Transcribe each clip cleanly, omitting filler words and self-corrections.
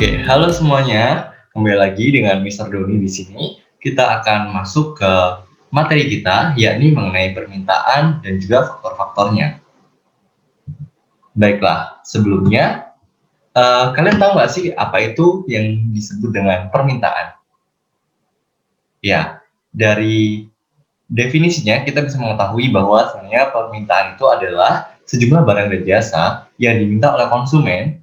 Oke, halo semuanya. Kembali lagi dengan Mister Doni di sini. Kita akan masuk ke materi kita, yakni mengenai permintaan dan juga faktor-faktornya. Baiklah, sebelumnya, kalian tahu nggak sih apa itu yang disebut dengan permintaan? Ya, dari definisinya kita bisa mengetahui bahwa sebenarnya permintaan itu adalah sejumlah barang dan jasa yang diminta oleh konsumen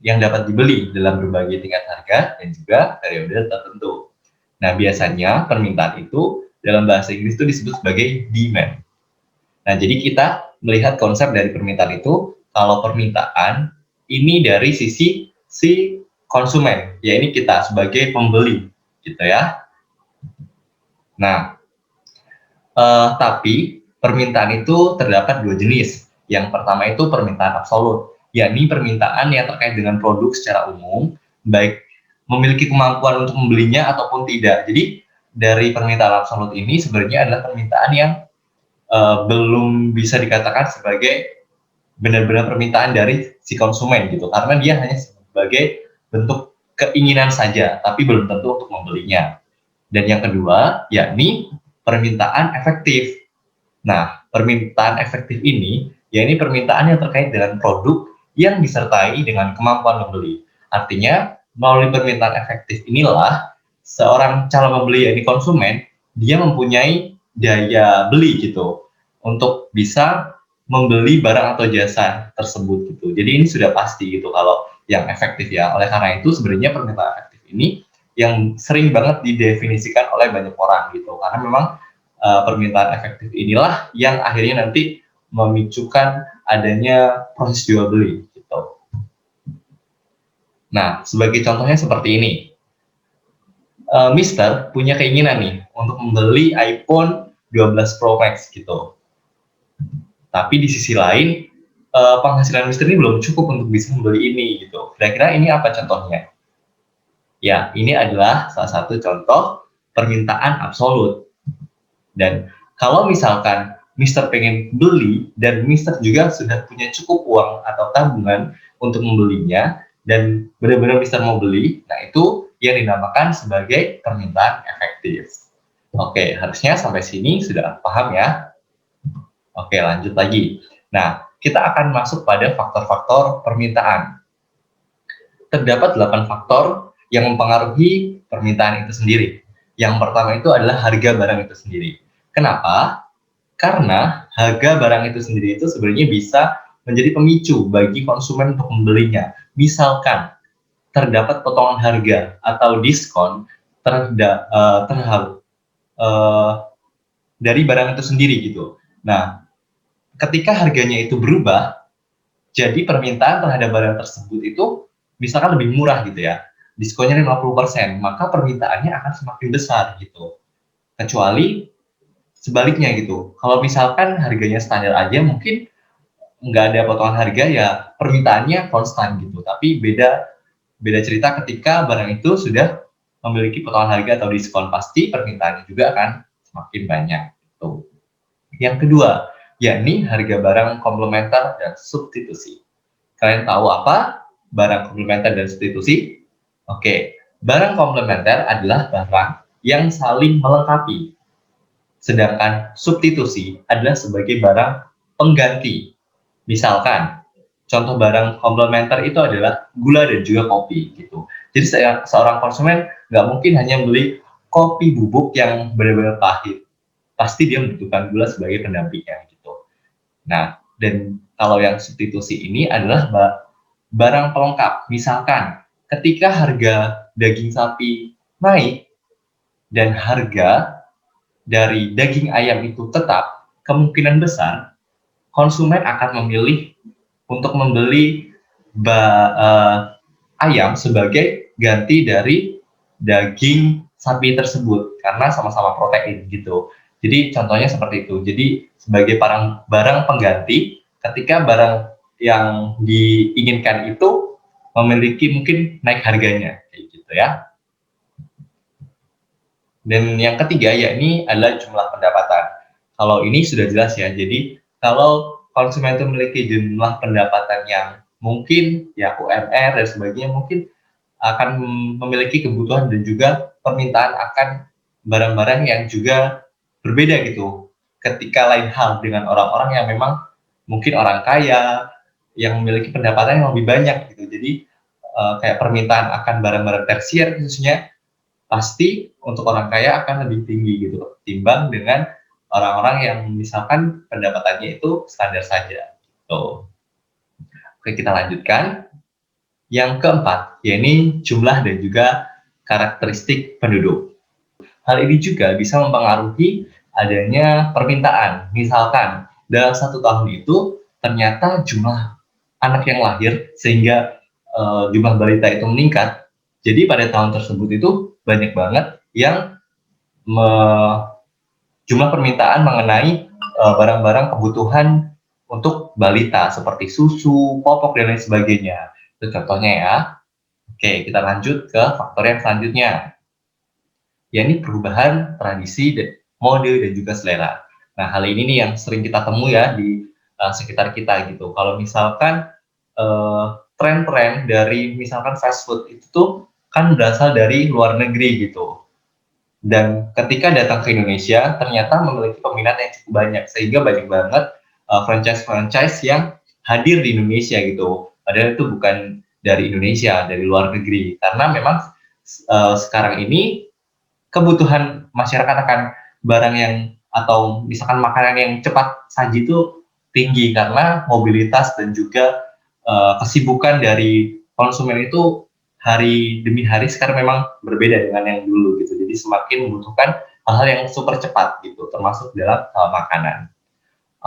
yang dapat dibeli dalam berbagai tingkat harga dan juga periode tertentu. Nah, biasanya permintaan itu dalam bahasa Inggris itu disebut sebagai demand. Nah, jadi kita melihat konsep dari permintaan itu, kalau permintaan ini dari sisi si konsumen, ya ini kita sebagai pembeli, gitu ya. Nah, tapi permintaan itu terdapat dua jenis. Yang pertama itu permintaan absolut, yakni permintaan yang terkait dengan produk secara umum, baik memiliki kemampuan untuk membelinya ataupun tidak. Jadi dari permintaan absolut ini sebenarnya adalah permintaan yang belum bisa dikatakan sebagai benar-benar permintaan dari si konsumen gitu, karena dia hanya sebagai bentuk keinginan saja, tapi belum tentu untuk membelinya. Dan yang kedua, yakni permintaan efektif. Nah, permintaan efektif ini, ya ini permintaan yang terkait dengan produk yang disertai dengan kemampuan membeli. Artinya, melalui permintaan efektif inilah seorang calon pembeli, yakni konsumen, dia mempunyai daya beli gitu untuk bisa membeli barang atau jasa tersebut gitu. Jadi ini sudah pasti gitu kalau yang efektif ya. Oleh karena itu sebenarnya permintaan efektif ini yang sering banget didefinisikan oleh banyak orang gitu. Karena memang permintaan efektif inilah yang akhirnya nanti memicukan adanya proses jual beli gitu. Nah, sebagai contohnya seperti ini. Mister punya keinginan nih untuk membeli iPhone 12 Pro Max gitu. Tapi di sisi lain, penghasilan Mister ini belum cukup untuk bisa membeli ini gitu. Kira-kira ini apa contohnya? Ya, ini adalah salah satu contoh permintaan absolut. Dan kalau misalkan Mister pengen beli dan Mister juga sudah punya cukup uang atau tabungan untuk membelinya dan benar-benar Mister mau beli, nah itu yang dinamakan sebagai permintaan efektif. Oke, harusnya sampai sini sudah paham ya. Oke, lanjut lagi. Nah, kita akan masuk pada faktor-faktor permintaan. Terdapat 8 faktor yang mempengaruhi permintaan itu sendiri. Yang pertama itu adalah harga barang itu sendiri. Kenapa? Karena harga barang itu sendiri itu sebenarnya bisa menjadi pemicu bagi konsumen untuk membelinya. Misalkan terdapat potongan harga atau diskon terhadap dari barang itu sendiri gitu. Nah, ketika harganya itu berubah, jadi permintaan terhadap barang tersebut itu misalkan lebih murah gitu ya, diskonnya 50%, maka permintaannya akan semakin besar gitu. Kecuali sebaliknya gitu, kalau misalkan harganya standar aja mungkin nggak ada potongan harga ya permintaannya konstan gitu, tapi beda cerita ketika barang itu sudah memiliki potongan harga atau diskon, pasti permintaannya juga akan semakin banyak gitu. Yang kedua, yakni harga barang komplementer dan substitusi. Kalian tahu apa barang komplementer dan substitusi? Oke, barang komplementer adalah barang yang saling melengkapi. Sedangkan substitusi adalah sebagai barang pengganti. Misalkan, contoh barang komplementer itu adalah gula dan juga kopi gitu. Jadi seorang konsumen nggak mungkin hanya beli kopi bubuk yang benar-benar pahit. Pasti dia membutuhkan gula sebagai pendampingnya gitu. Nah, dan kalau yang substitusi ini adalah barang pelengkap. Misalkan ketika harga daging sapi naik dan harga dari daging ayam itu tetap, kemungkinan besar konsumen akan memilih untuk membeli ayam sebagai ganti dari daging sapi tersebut karena sama-sama protein gitu. Jadi contohnya seperti itu. Jadi sebagai barang pengganti ketika barang yang diinginkan itu memiliki mungkin naik harganya kayak gitu ya. Dan yang ketiga yakni adalah jumlah pendapatan. Kalau ini sudah jelas ya. Jadi kalau konsumen itu memiliki jumlah pendapatan yang mungkin ya UMR dan sebagainya mungkin akan memiliki kebutuhan dan juga permintaan akan barang-barang yang juga berbeda gitu. Ketika lain hal dengan orang-orang yang memang mungkin orang kaya yang memiliki pendapatan yang lebih banyak gitu. Jadi kayak permintaan akan barang-barang tersier khususnya pasti untuk orang kaya akan lebih tinggi gitu ketimbang dengan orang-orang yang misalkan pendapatannya itu standar saja. Tuh. Oke, kita lanjutkan. Yang keempat, yaitu jumlah dan juga karakteristik penduduk. Hal ini juga bisa mempengaruhi adanya permintaan. Misalkan, dalam 1 tahun itu ternyata jumlah anak yang lahir sehingga jumlah balita itu meningkat. Jadi pada tahun tersebut itu banyak banget yang jumlah permintaan mengenai barang-barang kebutuhan untuk balita seperti susu, popok dan lain sebagainya. Itu contohnya ya. Oke, kita lanjut ke faktor yang selanjutnya, yakni perubahan tradisi, mode, dan juga selera. Nah, hal ini nih yang sering kita temui ya di sekitar kita gitu. Kalau misalkan tren-tren dari misalkan fast food itu tuh kan berasal dari luar negeri gitu. Dan ketika datang ke Indonesia, ternyata memiliki peminat yang cukup banyak, sehingga banyak banget franchise-franchise yang hadir di Indonesia gitu. Padahal itu bukan dari Indonesia, dari luar negeri. Karena memang sekarang ini kebutuhan masyarakat akan barang yang atau misalkan makanan yang cepat saji itu tinggi karena mobilitas dan juga kesibukan dari konsumen itu hari demi hari sekarang memang berbeda dengan yang dulu gitu. Jadi semakin membutuhkan hal-hal yang super cepat gitu, termasuk dalam makanan.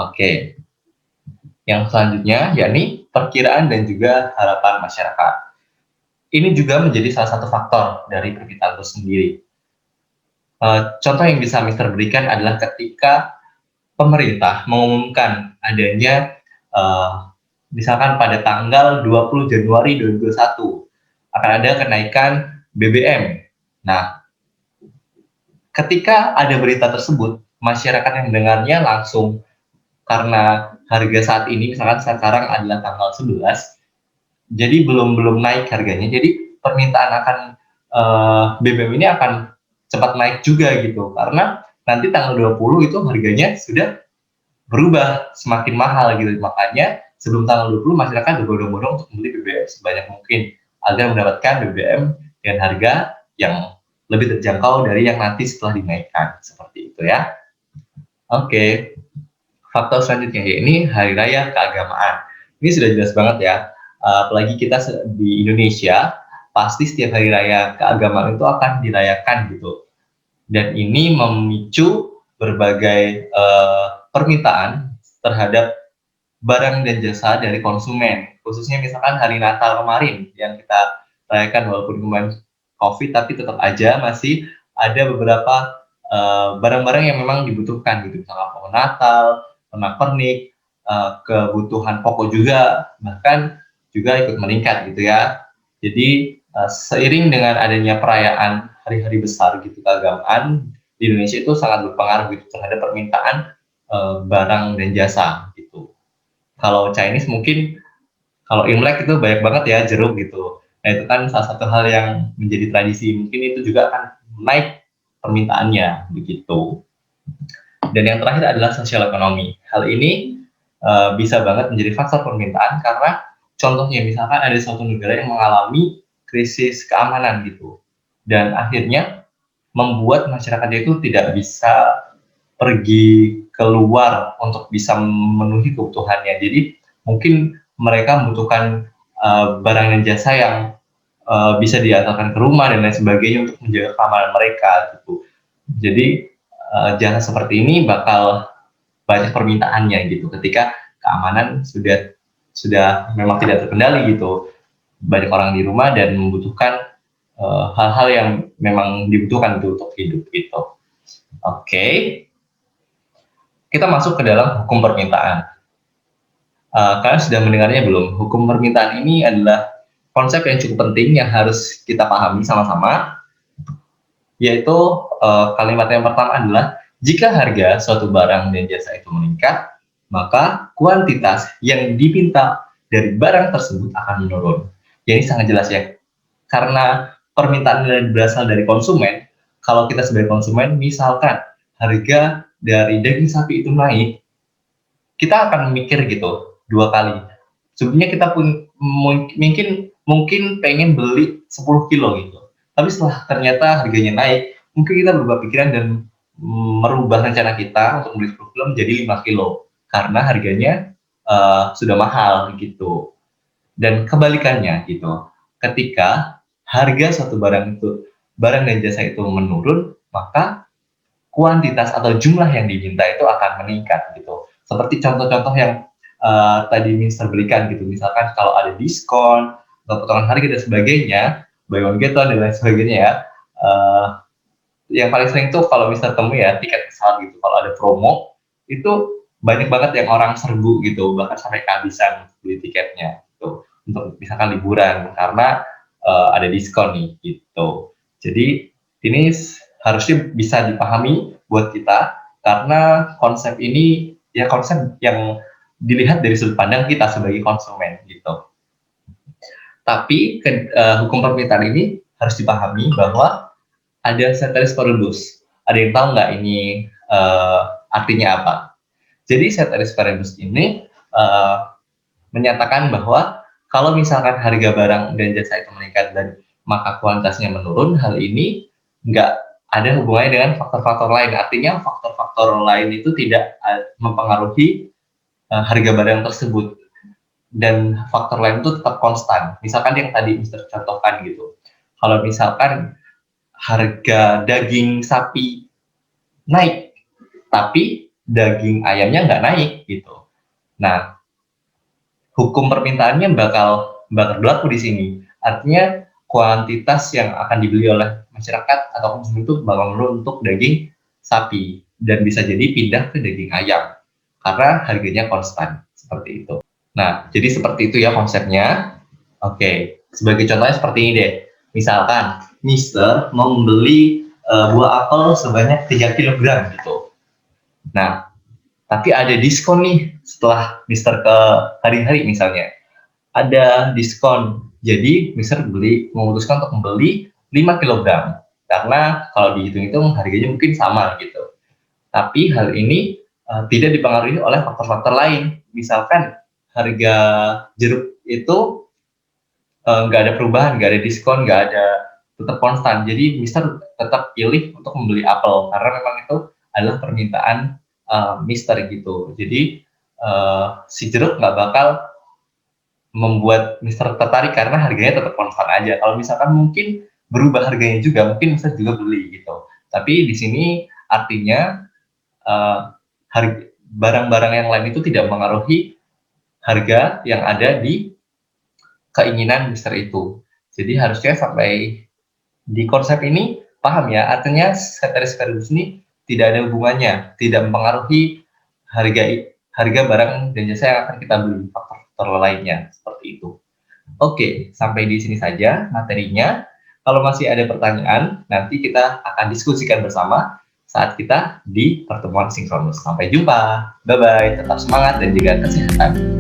Oke. Yang selanjutnya yakni perkiraan dan juga harapan masyarakat. Ini juga menjadi salah satu faktor dari permintaan itu sendiri. Contoh yang bisa Mister berikan adalah ketika pemerintah mengumumkan adanya misalkan pada tanggal 20 Januari 2021 akan ada kenaikan BBM. Nah, ketika ada berita tersebut, masyarakat yang mendengarnya langsung karena harga saat ini misalkan sekarang adalah tanggal 11, jadi belum naik harganya. Jadi permintaan akan BBM ini akan cepat naik juga gitu karena nanti tanggal 20 itu harganya sudah berubah semakin mahal gitu. Makanya sebelum tanggal 20 masyarakat berbondong-bondong untuk membeli BBM sebanyak mungkin agar mendapatkan BBM dengan harga yang lebih terjangkau dari yang nanti setelah dinaikkan, seperti itu ya. Oke. Faktor selanjutnya yakni hari raya keagamaan. Ini sudah jelas banget ya. Apalagi kita di Indonesia, pasti setiap hari raya keagamaan itu akan dirayakan gitu. Dan ini memicu berbagai permintaan terhadap barang dan jasa dari konsumen. Khususnya misalkan hari Natal kemarin yang kita rayakan walaupun kemarin COVID, tapi tetap aja masih ada beberapa barang-barang yang memang dibutuhkan gitu. Misalkan pohon Natal, pernak-pernik, kebutuhan pokok juga, bahkan juga ikut meningkat gitu ya. Jadi seiring dengan adanya perayaan hari-hari besar gitu keagamaan di Indonesia itu sangat berpengaruh gitu terhadap permintaan barang dan jasa gitu. Kalau Chinese mungkin kalau Imlek itu banyak banget ya jeruk gitu. Nah itu kan salah satu hal yang menjadi tradisi. Mungkin itu juga akan naik permintaannya begitu. Dan yang terakhir adalah sosial ekonomi. Hal ini bisa banget menjadi faktor permintaan karena contohnya misalkan ada suatu negara yang mengalami krisis keamanan gitu. Dan akhirnya membuat masyarakatnya itu tidak bisa pergi keluar untuk bisa memenuhi kebutuhannya. Jadi mungkin mereka membutuhkan barang dan jasa yang bisa diantarkan ke rumah dan lain sebagainya untuk menjaga keamanan mereka gitu. Jadi jasa seperti ini bakal banyak permintaannya gitu ketika keamanan sudah memang tidak terkendali gitu. Banyak orang di rumah dan membutuhkan hal-hal yang memang dibutuhkan untuk hidup gitu. Oke. Kita masuk ke dalam hukum permintaan. Kalian sudah mendengarnya belum? Hukum permintaan ini adalah konsep yang cukup penting yang harus kita pahami sama-sama, yaitu kalimat yang pertama adalah jika harga suatu barang dan jasa itu meningkat, maka kuantitas yang dipinta dari barang tersebut akan menurun. Jadi sangat jelas ya. karena permintaan berasal dari konsumen, kalau kita sebagai konsumen, misalkan harga dari daging sapi itu naik, kita akan mikir gitu 2 kali. Sebenarnya kita pun mungkin pengen beli 10 kilo gitu. Tapi setelah ternyata harganya naik, mungkin kita berubah pikiran dan merubah rencana kita untuk beli 10 kilo menjadi 5 kilo karena harganya sudah mahal gitu. Dan kebalikannya gitu. Ketika harga suatu barang dan jasa itu menurun, maka kuantitas atau jumlah yang diminta itu akan meningkat gitu. Seperti contoh-contoh yang tadi Mister berikan gitu, misalkan kalau ada diskon atau potongan harga dan sebagainya, buy one get one dan lain sebagainya ya. Yang paling sering tuh kalau Mister temui ya tiket pesawat gitu, kalau ada promo itu banyak banget yang orang serbu gitu, bahkan sampai kehabisan beli tiketnya gitu, untuk misalkan liburan karena ada diskon nih gitu. Jadi ini harusnya bisa dipahami buat kita karena konsep ini ya konsep yang dilihat dari sudut pandang kita sebagai konsumen gitu. Tapi hukum permintaan ini harus dipahami bahwa ada ceteris paribus. Ada yang tahu nggak ini artinya apa? Jadi ceteris paribus ini menyatakan bahwa kalau misalkan harga barang dan jasa itu meningkat dan maka kualitasnya menurun, hal ini nggak ada hubungannya dengan faktor-faktor lain. Artinya faktor-faktor lain itu tidak mempengaruhi harga barang tersebut. Dan faktor lain itu tetap konstan. Misalkan yang tadi Mister contohkan gitu. Kalau misalkan harga daging sapi naik, tapi daging ayamnya nggak naik gitu. Nah, hukum permintaannya bakal berlaku di sini. Artinya kuantitas yang akan dibeli oleh masyarakat atau konsumen itu bakal menurun untuk daging sapi dan bisa jadi pindah ke daging ayam karena harganya konstan seperti itu. Nah, jadi seperti itu ya konsepnya. Oke, sebagai contohnya seperti ini deh. Misalkan Mister mau membeli buah apel sebanyak 3 kg gitu. Nah, tapi ada diskon nih setelah Mister ke hari-hari misalnya. Ada diskon. Jadi Mister memutuskan untuk membeli 5 kg. Karena kalau dihitung-hitung harganya mungkin sama gitu. Tapi hal ini tidak dipengaruhi oleh faktor-faktor lain. Misalkan harga jeruk itu nggak ada perubahan, nggak ada diskon, nggak ada, tetap konstan. Jadi Mister tetap pilih untuk membeli apel karena memang itu adalah permintaan Mister gitu. Jadi si jeruk nggak bakal membuat Mister tertarik karena harganya tetap konstan aja. Kalau misalkan mungkin berubah harganya juga, mungkin Mister juga beli gitu. Tapi di sini artinya barang-barang yang lain itu tidak mengaruhi harga yang ada di keinginan Mister itu. Jadi harusnya sampai di konsep ini paham ya, artinya ceteris paribus ini tidak ada hubungannya, tidak mempengaruhi harga barang dan jasa yang akan kita beli, faktor-faktor lainnya seperti itu. Oke, sampai di sini saja materinya. Kalau masih ada pertanyaan, nanti kita akan diskusikan bersama saat kita di pertemuan sinkronus. Sampai jumpa, bye-bye, tetap semangat dan jaga kesehatan.